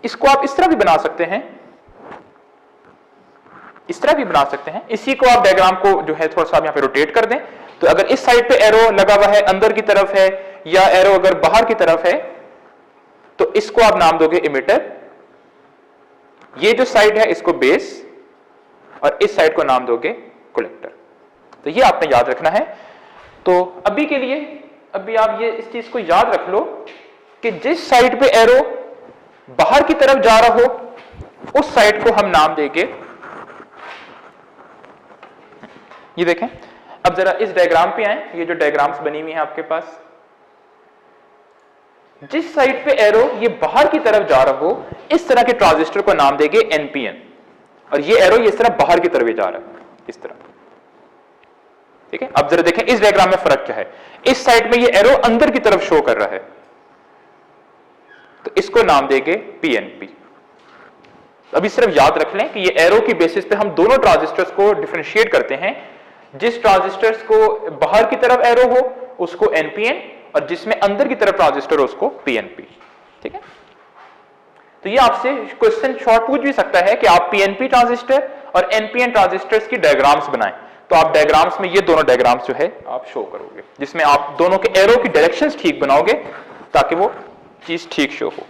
S1: इसको आप इस तरह भी बना सकते हैं, इस तरह भी बना सकते हैं। इसी को आप डायग्राम को जो है थोड़ा सा यहां पे रोटेट कर दें, तो अगर इस साइड पे एरो लगा हुआ है अंदर की तरफ है, या एरो अगर बाहर की तरफ है, तो इसको आप नाम दोगे एमिटर, ये जो साइड है इसको बेस, और इस साइड को नाम दोगे कलेक्टर। तो ये आपने याद रखना है। तो अभी के लिए अभी आप ये इस चीज को याद रख लो कि जिस साइड पे एरो बाहर की तरफ जा रहा हो उस साइड को हम नाम देंगे, ये देखें। अब जरा इस डायग्राम पे आए, ये जो डायग्राम्स बनी हुई है आपके पास, जिस साइड पे एरो ये बाहर की तरफ जा रहा हो इस तरह के ट्रांजिस्टर को नाम देंगे एनपीएन, और ये एरो इस तरह बाहर की तरफ जा रहा है इस तरह, ठीक है। अब जरा देखें इस डायग्राम में फर्क क्या है। इस साइड में ये एरो अंदर की तरफ शो कर रहा है, तो इसको नाम देंगे पीएनपी। अभी सिर्फ याद रख लें कि ये एरो की बेसिस पे हम दोनों ट्रांजिस्टर्स को डिफरेंशिएट करते हैं। जिस ट्रांजिस्टर्स को बाहर की तरफ एरो हो उसको एनपीएन, और जिसमें अंदर की तरफ ट्रांजिस्टर हो उसको पीएनपी, ठीक है। तो ये आपसे क्वेश्चन शॉर्ट पूछ भी सकता है कि आप पीएनपी ट्रांजिस्टर और एनपीएन ट्रांजिस्टर्स की डायग्राम्स बनाएं, तो आप डायग्राम्स में ये दोनों डायग्राम्स जो है आप शो करोगे, जिसमें आप दोनों के एरो की डायरेक्शंस ठीक बनाओगे ताकि वो चीज ठीक शो हो।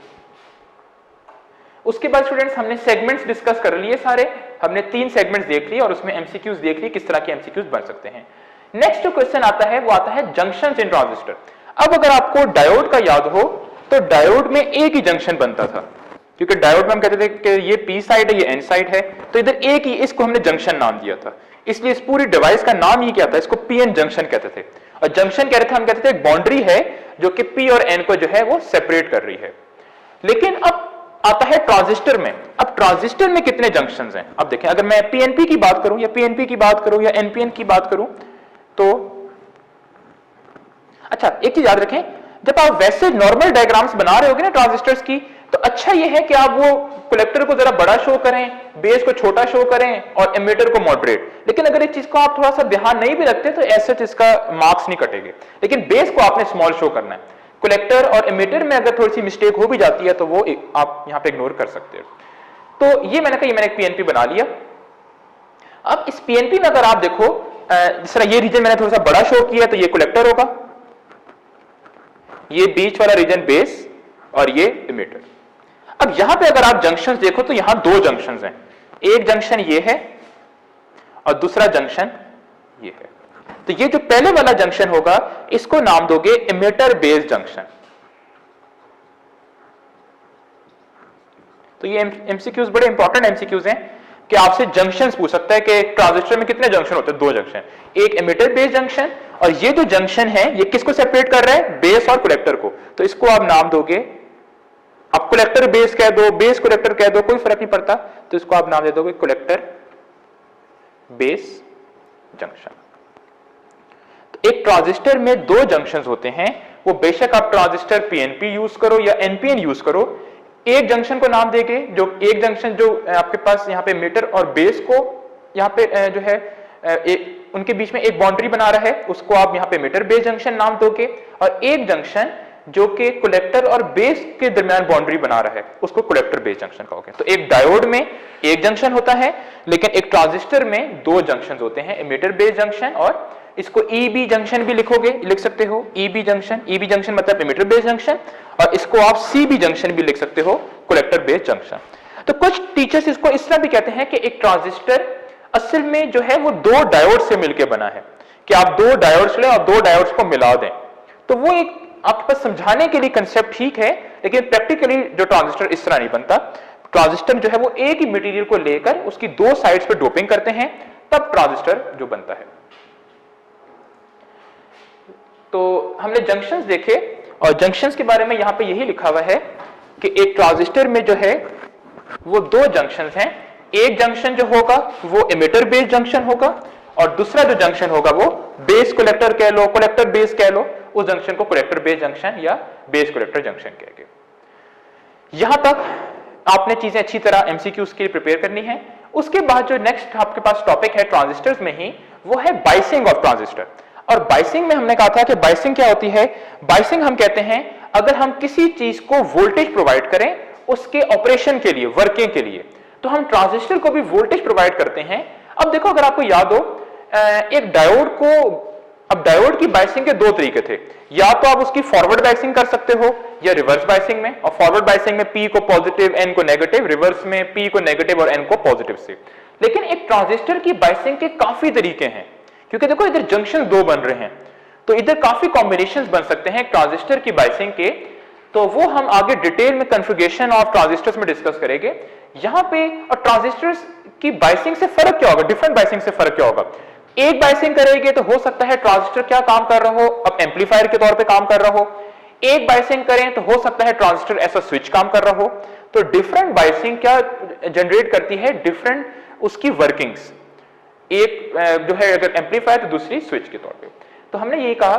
S1: उसके बाद स्टूडेंट्स हमने सेगमेंट्स डिस्कस कर लिए सारे, हमने 3 सेगमेंट्स देख लिए और उसमें एमसीक्यूज देख लिए, किस तरह के एमसीक्यूज बन सकते हैं। नेक्स्ट जो क्वेश्चन आता है वो आता है जंक्शंस इन ट्रांजिस्टर। अब अगर आपको डायोड का याद हो तो डायोड में एक ही जंक्शन बनता था, क्योंकि डायोड में हम कहते थे कि ये पी साइड है, ये एन साइड है, तो इधर एक ही, इसको हमने जंक्शन नाम दिया था। इसलिए इस पूरी डिवाइस का नाम ही क्या था, इसको पी एन जंक्शन कहते थे। और जंक्शन कह रहे थे, हम कहते थे एक बाउंड्री है जो कि पी और एन को जो है वो सेपरेट कर रही है। लेकिन अब आता है ट्रांजिस्टर में। अब ट्रांजिस्टर में कितने जंक्शंस हैं? अब देखें, अगर मैं पीएनपी की बात करूं या पीएनपी की बात करूं या एनपीएन की बात करूं तो अच्छा, एक चीज याद रखें, जब आप वैसे नॉर्मल डायग्राम्स बना रहे होगे ना ट्रांजिस्टर्स की, तो अच्छा यह है कि आप वो कलेक्टर को जरा बड़ा शो करें, बेस को छोटा शो करें और एमिटर को मॉडरेट। लेकिन अगर इस चीज को आप थोड़ा सा ध्यान नहीं भी रखते तो ऐसे इसका मार्क्स नहीं कटेंगे। लेकिन बेस को आपने स्मॉल शो करना है। कलेक्टर और एमिटर में अगर थोड़ी सी मिस्टेक हो भी जाती है तो वो आप यहां पे इग्नोर कर सकते हो। तो ये मैंने कहा, ये मैंने एक पीएनपी बना लिया। अब इस पीएनपी में अगर आप देखो, जिस तरह ये रीजन मैंने थोड़ा सा बड़ा शो किया, तो ये कलेक्टर होगा, ये बीच वाला रीजन बेस और ये एमिटर। अब यहां पे अगर आप जंक्शंस देखो तो यहां दो जंक्शंस हैं, एक जंक्शन ये है और दूसरा जंक्शन ये है। तो ये जो पहले वाला जंक्शन होगा इसको नाम दोगे एमिटर बेस जंक्शन। तो ये एमसीक्यूज बड़े इंपॉर्टेंट एमसीक्यूज हैं कि आपसे जंक्शंस पूछ सकता है कि एक ट्रांजिस्टर में कितने जंक्शन होते हैं? दो जंक्शन, एक एमिटर बेस जंक्शन और ये जो जंक्शन है ये किसको सेपरेट कर रहा है? बेस और कलेक्टर को। तो इसको आप नाम दोगे, आप कलेक्टर बेस कह दो, बेस कलेक्टर कह दो, कोई फर्क नहीं पड़ता, तो इसको आप नाम दे दोगे कलेक्टर बेस जंक्शन। तो एक ट्रांजिस्टर में दो जंक्शंस होते हैं, वो बेशक आप ट्रांजिस्टर पीएनपी यूज करो या एनपीएन यूज करो, एक जंक्शन को नाम देंगे, जो एक जंक्शन जो आपके पास यहाँ पे मीटर और बेस को यहाँ पे जो है उनके बीच में एक बाउंड्री बना रहा है, उसको आप यहाँ पे मीटर बेस जंक्शन नाम दोगे। और एक जंक्शन जो कि कलेक्टर और बेस के दरमियान बाउंड्री बना रहा है उसको कलेक्टर बेस जंक्शन कहोगे। तो एक डायोड में एक जंक्शन होता है, लेकिन एक ट्रांजिस्टर में दो जंक्शन होते हैं, एमिटर बेस जंक्शन, और इसको ईबी जंक्शन भी लिखोगे, लिख सकते हो ईबी जंक्शन मतलब एमिटर बेस जंक्शन, और इसको आप सीबी जंक्शन भी लिख सकते हो, कलेक्टर बेस जंक्शन। तो कुछ टीचर्स इसको इस तरह भी कहते हैं कि एक ट्रांजिस्टर असल में जो है वो दो डायोड से मिलकर बना है, कि आप दो डायोड्स लें और दो डायोड्स को मिला दें। तो वो एक आपके पास समझाने के लिए कंसेप्ट ठीक है, लेकिन प्रैक्टिकली जो ट्रांजिस्टर इस तरह नहीं बनता। ट्रांजिस्टर जो है वो एक ही मटेरियल को लेकर उसकी दो साइड्स पे डोपिंग करते हैं, तब ट्रांजिस्टर जो बनता है। तो हमने जंक्शंस देखे, और जंक्शंस के बारे में यहां पे यही लिखा हुआ है कि एक ट्रांजिस्टर में जो है वो दो जंक्शंस हैं। एक जंक्शन जो होगा वो एमिटर बेस जंक्शन होगा, और दूसरा जो जंक्शन होगा वो बेस कलेक्टर कह लो, कलेक्टर बेस कह लो, उस जंक्शन को कलेक्टर बेस जंक्शन या बेस कलेक्टर जंक्शन कहेंगे। यहां तक आपने चीजें अच्छी तरह एमसीक्यूज के लिए प्रिपेयर करनी है। उसके बाद जो नेक्स्ट आपके पास टॉपिक है ट्रांजिस्टर्स में ही, वो है बाइसिंग ऑफ ट्रांजिस्टर। और बाइसिंग में हमने कहा था कि बाइसिंग क्या होती है? बाइसिंग हम कहते हैं अगर हम किसी चीज को वोल्टेज प्रोवाइड करें उसके ऑपरेशन के लिए, वर्किंग के लिए, तो हम ट्रांजिस्टर को भी वोल्टेज प्रोवाइड करते हैं। अब देखो, अगर आपको याद हो, एक डायोड को, अब डायोड की बाइसिंग के दो तरीके थे, या तो आप उसकी फॉरवर्ड बाइसिंग कर सकते हो या रिवर्स बाइसिंग में। और फॉरवर्ड बाइसिंग में पी को पॉजिटिव, एन को नेगेटिव, रिवर्स में पी को नेगेटिव और एन को पॉजिटिव से। लेकिन एक ट्रांजिस्टर की बाइसिंग के काफी तरीके हैं, क्योंकि देखो इधर जंक्शन दो बन रहे हैं, तो इधर काफी कॉम्बिनेशंस बन सकते हैं ट्रांजिस्टर की बाइसिंग के। तो वो हम आगे डिटेल में कॉन्फ़िगरेशन ऑफ ट्रांजिस्टर्स में डिस्कस करेंगे। यहां पे और ट्रांजिस्टर्स की बाइसिंग से फर्क क्या होगा, डिफरेंट बाइसिंग से फर्क क्या होगा? एक बाइसिंग करेंगे तो हो सकता है ट्रांजिस्टर क्या काम कर रहा हो, अब एम्पलीफायर के तौर पे काम कर रहा हो। एक बाइसिंग करें तो हो सकता है ट्रांजिस्टर ऐसा स्विच काम कर रहा हो। तो डिफरेंट बाइसिंग क्या जनरेट करती है, डिफरेंट उसकी वर्किंग्स, एक जो है अगर एम्पलीफायर तो दूसरी स्विच के तौर पे। तो हमने ये कहा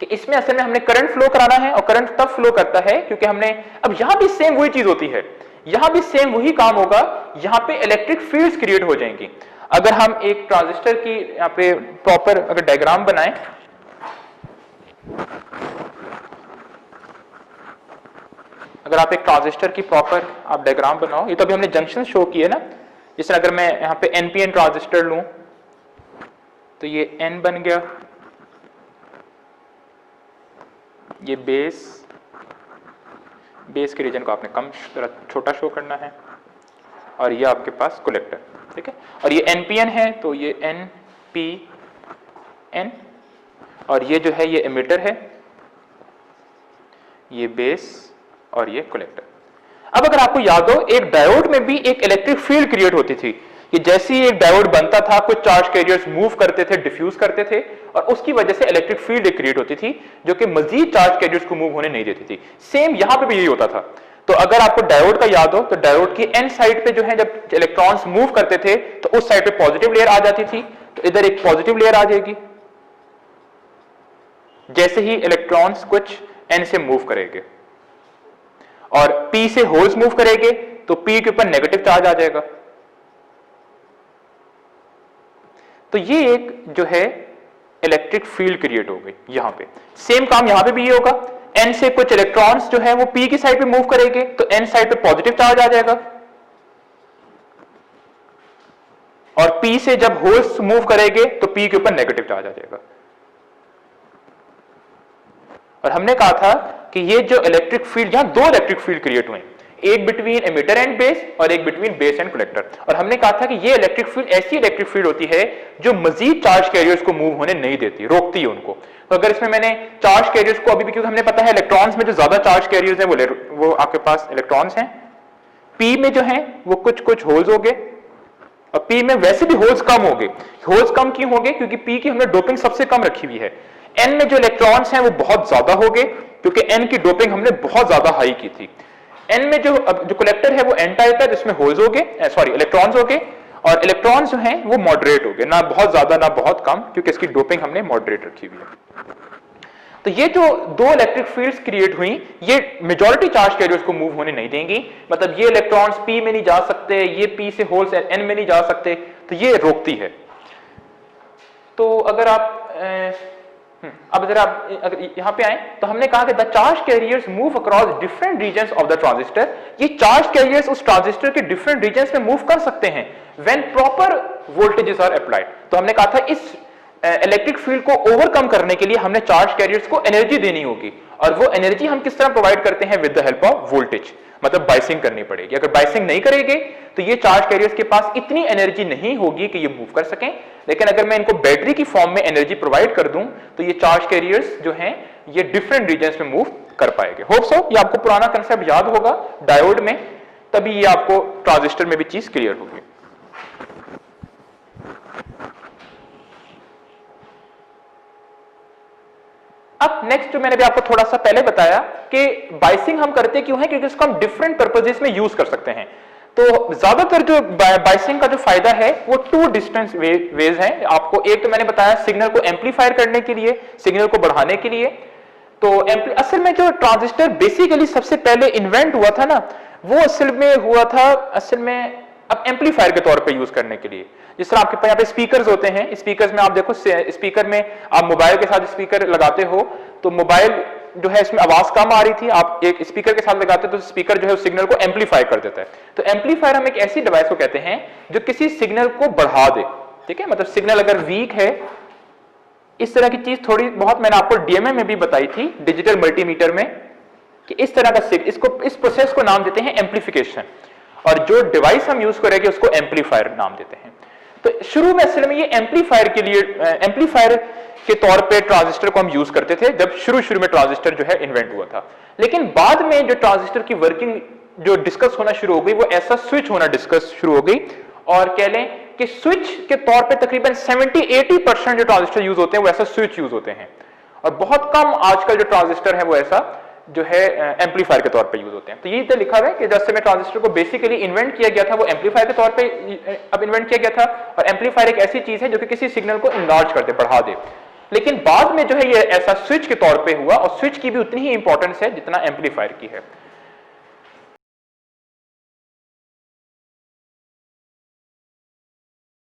S1: कि इसमें असल में हमने करंट फ्लो कराना है, और करंट तब फ्लो करता है क्योंकि हमने, अब यहां भी सेम वही चीज होती है, यहां भी सेम वही काम होगा, यहां पे इलेक्ट्रिक फील्ड्स क्रिएट हो जाएंगी। अगर हम एक ट्रांजिस्टर की यहां पे प्रॉपर अगर डायग्राम बनाएं, अगर आप एक ट्रांजिस्टर की प्रॉपर आप डायग्राम बनाओ, ये तो अभी हमने जंक्शन शो किए ना, जैसे अगर मैं यहां पे एनपीएन ट्रांजिस्टर लूं तो ये एन बन गया, ये बेस के रीजन को आपने कम छोटा शो करना है, और ये आपके पास कलेक्टर, ठीक है। और ये एनपीएन है तो ये एन पी N, और ये जो है ये एमिटर है, ये बेस और ये कलेक्टर। अब अगर आपको याद हो, एक डायोड में भी एक इलेक्ट्रिक फील्ड क्रिएट होती थी कि जैसे ही एक डायोड बनता था कुछ चार्ज कैरियर्स मूव करते थे, डिफ्यूज करते थे, और उसकी वजह से इलेक्ट्रिक फील्ड क्रिएट होती थी जो कि मजीद चार्ज कैरियर्स को मूव होने नहीं देती थी। सेम यहां पे भी यही होता था। तो अगर आपको डायोड का याद हो तो डायोड की एन साइड पे जो है जब इलेक्ट्रॉन्स मूव करते थे तो उस साइड पे पॉजिटिव लेयर आ जाती थी, तो इधर एक पॉजिटिव लेयर आ जाएगी जैसे ही इलेक्ट्रॉन्स कुछ एन से मूव करेंगे, और पी से होल्स मूव करेंगे तो पी के ऊपर नेगेटिव चार्ज आ जाएगा। तो ये एक जो है इलेक्ट्रिक फील्ड क्रिएट हो गई यहां पे। सेम काम यहां पे भी ये होगा, एन से कुछ इलेक्ट्रॉन्स जो है वो पी की साइड पे मूव करेंगे तो एन साइड पे पॉजिटिव चार्ज आ जाएगा, और पी से जब होल्स मूव करेंगे तो पी के ऊपर नेगेटिव चार्ज आ जाएगा। और हमने कहा था कि ये जो इलेक्ट्रिक फील्ड, यहां दो इलेक्ट्रिक फील्ड क्रिएट हुए, एक बिटवीन एमिटर एंड बेस और एक बिटवीन बेस एंड कलेक्टर। और हमने कहा था कि ये इलेक्ट्रिक फील्ड ऐसी इलेक्ट्रिक फील्ड होती है जो मजीद चार्ज कैरियर्स को मूव होने नहीं देती, रोकती है उनको। तो अगर इसमें मैंने चार्ज कैरियर्स को अभी भी, क्योंकि हमने पता है इलेक्ट्रॉन्स में जो ज्यादा चार्ज कैरियर्स हैं वो आपके पास इलेक्ट्रॉन्स हैं, पी में जो है वो कुछ कुछ होल्स हो गए, और पी में वैसे भी होल्स कम हो गए। होल्स कम क्यों हो गए? क्योंकि पी की हमने डोपिंग सबसे कम रखी हुई है। एन में जो इलेक्ट्रॉन्स हैं वो बहुत ज्यादा हो गए क्योंकि एन की डोपिंग हमने बहुत ज्यादा हाई की थी। एन में जो कलेक्टर है वो एन टाइप है जिसमें होल्स हो गए, सॉरी इलेक्ट्रॉन्स हो गए, और इलेक्ट्रॉन्स जो हैं वो मॉडरेट हो गए, ना बहुत ज्यादा ना बहुत कम, क्योंकि इसकी डोपिंग हमने मॉडरेट रखी हुई है। तो ये जो दो इलेक्ट्रिक फील्ड्स क्रिएट हुई, ये मेजॉरिटी चार्ज कैरियर्स को मूव होने नहीं देंगी, मतलब ये इलेक्ट्रॉन्स पी में नहीं जा सकते, ये पी से होल्स एन में नहीं जा सकते, तो ये रोकती है। तो अगर आप अब जरा अगर यहां पे आए तो हमने कहा कि the charge carriers move across different regions of the transistor. ये चार्ज कैरियर्स उस ट्रांजिस्टर के डिफरेंट रीजन्स में मूव कर सकते हैं when proper voltages are applied. तो हमने कहा था इस इलेक्ट्रिक फील्ड को ओवरकम करने के लिए हमने चार्ज कैरियर्स को एनर्जी देनी होगी, और वो एनर्जी हम किस तरह प्रोवाइड करते हैं? With the help of voltage, मतलब बाइसिंग करनी पड़ेगी। अगर बाइसिंग नहीं करेंगे तो ये चार्ज कैरियर्स के पास इतनी एनर्जी नहीं होगी कि ये मूव कर सकें। लेकिन अगर मैं इनको बैटरी की फॉर्म में एनर्जी प्रोवाइड कर दूं तो ये चार्ज कैरियर्स जो हैं ये डिफरेंट रीजन्स में मूव कर पाएंगे। होप सो ये आपको पुराना कंसेप्ट याद होगा डायोड में, तभी ये आपको ट्रांजिस्टर में भी चीज क्लियर होगी। अब नेक्स्ट जो मैंने भी आपको थोड़ा सा पहले बताया कि बाइसिंग हम करते क्यों है, क्योंकि इसको हम डिफरेंट पर्पसेस में यूज कर सकते हैं। तो ज्यादातर जो बाइसिंग का जो फायदा है वो टू डिस्टेंस वेज है आपको। एक तो मैंने बताया सिग्नल को एम्पलीफायर करने के लिए, सिग्नल को बढ़ाने के लिए। तो असल में जो ट्रांजिस्टर बेसिकली सबसे पहले इन्वेंट हुआ था ना, वो असल में हुआ था अब एम्पलीफायर के तौर पे यूज करने के लिए। जिस तरह आपके पास यहाँ पे स्पीकर्स होते हैं, स्पीकर्स में आप देखो, स्पीकर में आप मोबाइल के साथ स्पीकर लगाते हो तो मोबाइल जो है इसमें आवाज कम आ रही थी, आप एक स्पीकर के साथ लगाते हो तो स्पीकर जो है उस सिग्नल को एम्पलीफाई कर देता है। तो एम्पलीफायर हम एक ऐसी डिवाइस को कहते हैं जो किसी सिग्नल को बढ़ा दे, ठीक है। मतलब सिग्नल अगर वीक है, इस तरह की चीज थोड़ी बहुत मैंने आपको डीएमए में भी बताई थी, डिजिटल मल्टीमीटर में, कि इस तरह का इस प्रोसेस को नाम देते हैं एम्पलीफिकेशन, और जो डिवाइस हम यूज करेंगे उसको एम्पलीफायर नाम देते हैं। तो शुरू में असल में ये एम्पलीफायर के लिए, एम्पलीफायर के तौर पे ट्रांजिस्टर को हम यूज करते थे जब शुरू में ट्रांजिस्टर जो है इन्वेंट हुआ था। लेकिन बाद में जो ट्रांजिस्टर की वर्किंग जो डिस्कस होना शुरू हो गई, वो ऐसा स्विच होना डिस्कस शुरू हो गई, और कह लें कि स्विच के तौर पे तकरीबन 70-80% जो ट्रांजिस्टर यूज होते हैं वो ऐसा स्विच यूज होते हैं, और बहुत कम आजकल जो ट्रांजिस्टर है वो ऐसा जो है एम्पलीफायर के तौर पे यूज होते हैं। तो ये इधर लिखा हुआ है कि जब से मैं ट्रांजिस्टर को बेसिकली इन्वेंट किया गया था वो एम्पलीफायर के तौर पे अब इन्वेंट किया गया था, और एम्पलीफायर एक ऐसी चीज है जो कि किसी सिग्नल को इनलार्ज कर दे, बढ़ा दे। लेकिन बाद में जो है ये ऐसा स्विच के तौर पे हुआ, और स्विच की भी उतनी ही इंपॉर्टेंस है जितना एम्पलीफायर की है।